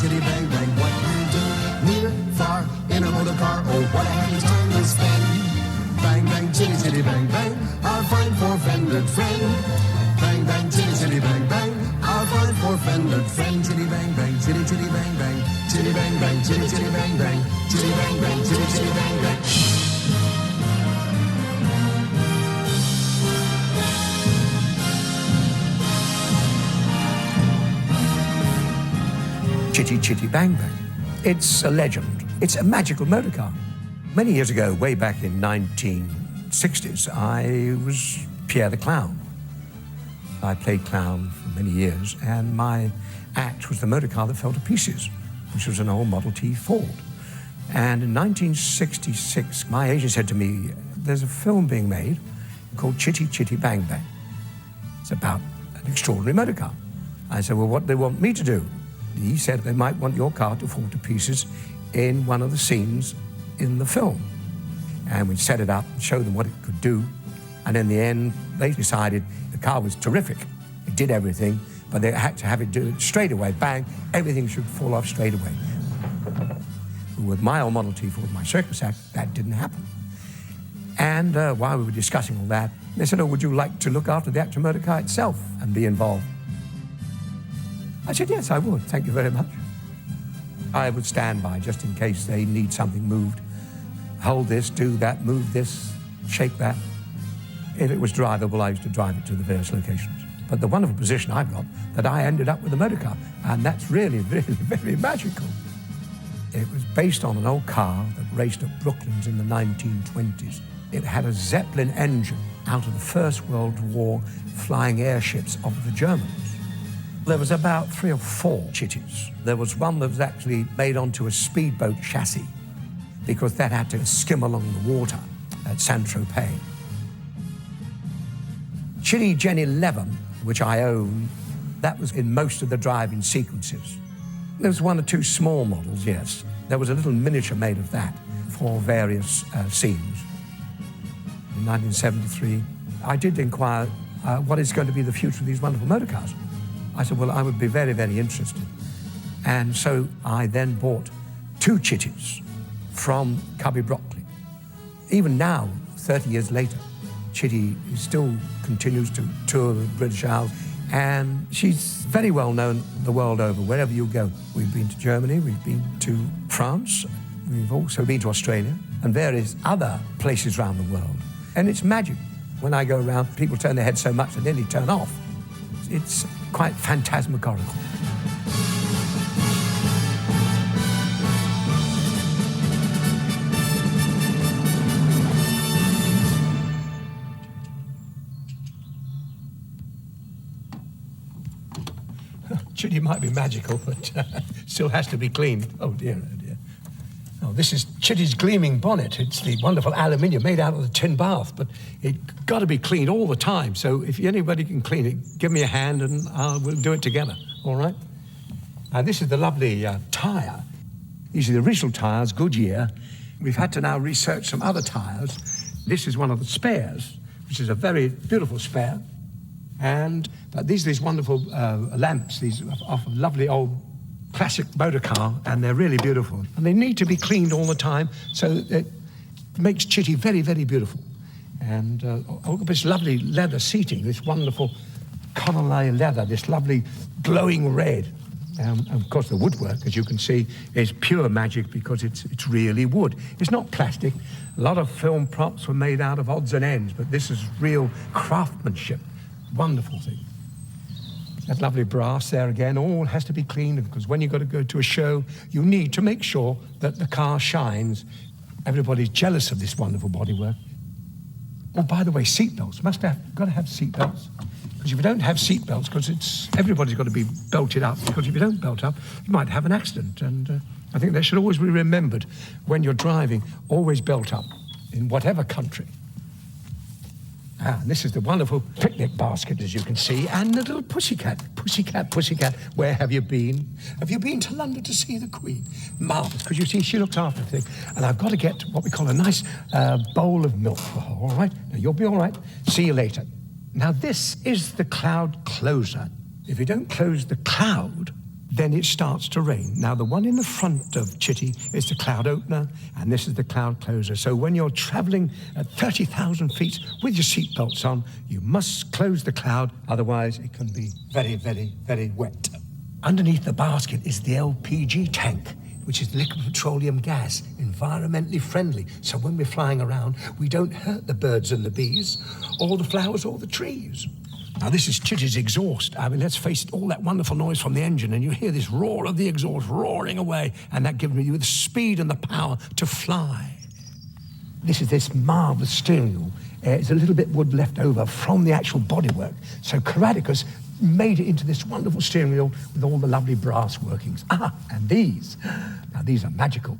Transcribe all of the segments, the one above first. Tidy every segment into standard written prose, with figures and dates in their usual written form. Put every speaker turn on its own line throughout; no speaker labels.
chitty, bang, bang. What you do, near, far, in a motor car, oh, what a happy time we'll spend. Bang, bang, chitty, chitty, bang, bang, our fine four-fendered friend. Bang, bang, chitty, chitty, bang, bang, our fine four-fendered friend. Chitty, bang, bang, chitty, chitty, bang, bang, chitty, bang, bang, chitty, chitty, bang, bang, chitty, bang, bang, chitty, chitty, bang, bang.
Chitty Chitty Bang Bang. It's a legend. It's a magical motor car. Many years ago, way back in 1960s, I was Pierre the Clown. I played clown for many years, and my act was the motor car that fell to pieces, which was an old Model T Ford. And in 1966, my agent said to me, there's a film being made called Chitty Chitty Bang Bang. It's about an extraordinary motor car. I said, well, what do they want me to do? He said they might want your car to fall to pieces in one of the scenes in the film. And we set it up and showed them what it could do. And in the end, they decided the car was terrific. It did everything, but they had to have it do it straight away. Bang, everything should fall off straight away. With my old Model T Ford, my circus act, that didn't happen. And while we were discussing all that, they said, oh, would you like to look after the actual motor car itself and be involved? I said, yes, I would. Thank you very much. I would stand by just in case they need something moved. Hold this, do that, move this, shake that. If it was drivable, I used to drive it to the various locations. But the wonderful position I've got, that I ended up with a motor car, and that's really, really, very magical. It was based on an old car that raced at Brooklands in the 1920s. It had a Zeppelin engine out of the First World War flying airships of the Germans. There was about 3 or 4 chitties. There was one that was actually made onto a speedboat chassis because that had to skim along the water at Saint-Tropez. Chitty Gen 11, which I own, that was in most of the driving sequences. There was 1 or 2 small models, yes. There was a little miniature made of that for various scenes. In 1973, I did inquire what is going to be the future of these wonderful motor cars. I said, well, I would be very, very interested. And so I then bought 2 chitties from Cubby Broccoli. Even now, 30 years later, Chitty still continues to tour the British Isles, and she's very well known the world over, wherever you go. We've been to Germany, we've been to France, we've also been to Australia, and various other places around the world. And it's magic. When I go around, people turn their heads so much they nearly turn off. It's quite phantasmagorical. Chitty might be magical, but still has to be cleaned. Oh dear, oh dear. Oh, this is Chitty's gleaming bonnet. It's the wonderful aluminium made out of the tin bath, but it's got to be cleaned all the time. So if anybody can clean it, give me a hand and we'll do it together, all right? And this is the lovely tyre. These are the original tyres, Goodyear. We've had to now research some other tyres. This is one of the spares, which is a very beautiful spare. But these wonderful lamps, these are a lovely old classic motor car, and they're really beautiful. And they need to be cleaned all the time, so it makes Chitty very, very beautiful. And this lovely leather seating, this wonderful Connolly leather, this lovely glowing red. And of course, the woodwork, as you can see, is pure magic because it's really wood. It's not plastic. A lot of film props were made out of odds and ends, but this is real craftsmanship. Wonderful thing. That lovely brass there again, all has to be cleaned because when you've got to go to a show, you need to make sure that the car shines. Everybody's jealous of this wonderful bodywork. Oh, by the way, seatbelts. Got to have seatbelts. Because if you don't have seatbelts, because everybody's got to be belted up, because if you don't belt up, you might have an accident. And I think that should always be remembered when you're driving, always belt up in whatever country. And this is the wonderful picnic basket, as you can see, and the little pussycat. Pussycat, pussycat, where have you been? Have you been to London to see the Queen? Marvellous, because you see, she looks after the thing. And I've got to get what we call a nice bowl of milk for her, all right? Now, you'll be all right. See you later. Now, this is the cloud closer. If you don't close the cloud, then it starts to rain. Now, the one in the front of Chitty is the cloud opener, and this is the cloud closer. So when you're traveling at 30,000 feet with your seatbelts on, you must close the cloud, otherwise it can be very, very, very wet. Underneath the basket is the LPG tank, which is liquid petroleum gas, environmentally friendly. So when we're flying around, we don't hurt the birds and the bees, or the flowers or the trees. Now, this is Chitty's exhaust. I mean, let's face it, all that wonderful noise from the engine, and you hear this roar of the exhaust roaring away, and that gives you the speed and the power to fly. This marvellous steering wheel. It's a little bit wood left over from the actual bodywork. So Caradicus made it into this wonderful steering wheel with all the lovely brass workings. And these are magical.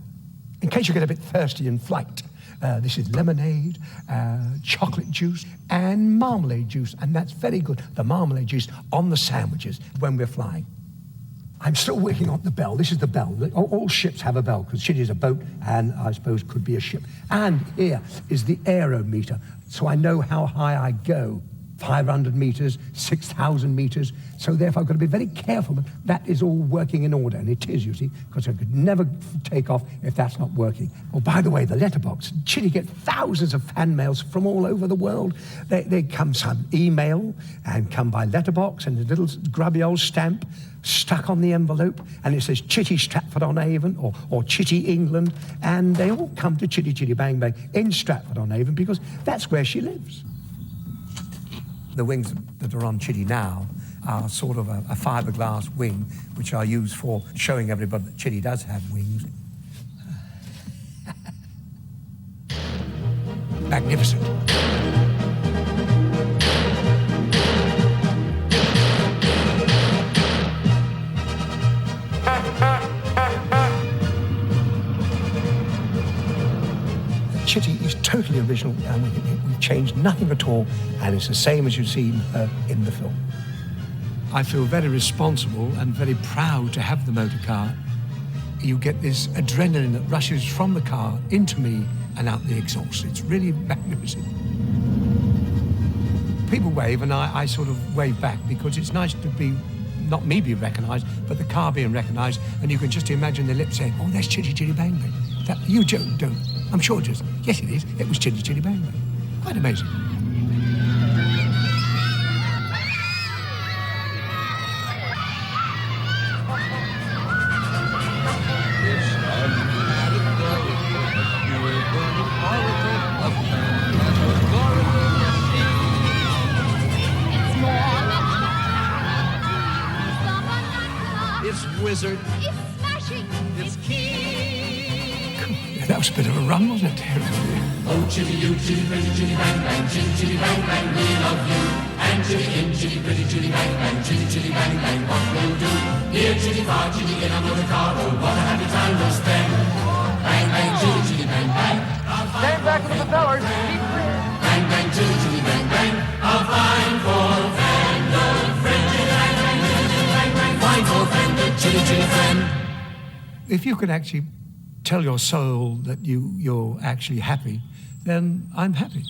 In case you get a bit thirsty in flight, this is lemonade, chocolate juice, and marmalade juice, and that's very good. The marmalade juice on the sandwiches when we're flying. I'm still working on the bell. This is the bell. All ships have a bell, because Chitty is a boat, and I suppose could be a ship. And here is the aerometer, so I know how high I go. 500 meters, 6,000 meters. So therefore, I've got to be very careful that that is all working in order. And it is, you see, because I could never take off if that's not working. Oh, by the way, the letterbox. Chitty get thousands of fan mails from all over the world. They come some email and come by letterbox and a little grubby old stamp stuck on the envelope. And it says Chitty Stratford-on-Avon or Chitty England. And they all come to Chitty Chitty Bang Bang in Stratford-on-Avon because that's where she lives. The wings that are on Chitty now are sort of a fiberglass wing, which I use for showing everybody that Chitty does have wings. Magnificent. Chitty is totally original, and we've changed nothing at all, and it's the same as you've seen in the film. I feel very responsible and very proud to have the motor car. You get this adrenaline that rushes from the car into me and out the exhaust. It's really magnificent. People wave, and I sort of wave back, because it's nice to be, not me being recognised, but the car being recognised, and you can just imagine the lips saying, oh, that's Chitty Chitty Bang Bang. That, you don't. I'm sure it is. Yes, it is. It was Chitty Chitty Bang Bang. Quite amazing.
It's wizard.
It's smashing.
It's key.
That was a bit of a run, wasn't it?
Oh, Chitty, you, Chitty, pretty, Chitty, bang, bang, Chitty, Chitty, bang, bang, we love you. And Chitty in, Chitty, pretty, Chitty, bang, bang, Chitty, Chitty, bang, bang, what we'll do. Here, Chitty, far, Chitty, in our motor car, oh, what a happy time we'll spend. Bang, bang, Chitty, Chitty, bang, bang.
Stand back with the propellers. Keep clear.
Bang, bang, Chitty, Chitty, bang, bang. A fine for Fender, friend, Chitty, bang, bang, Chitty, Chitty, bang, bang. Fine for Fender, Chitty, Chitty, friend.
If you could actually tell your soul that you're actually happy, then I'm happy.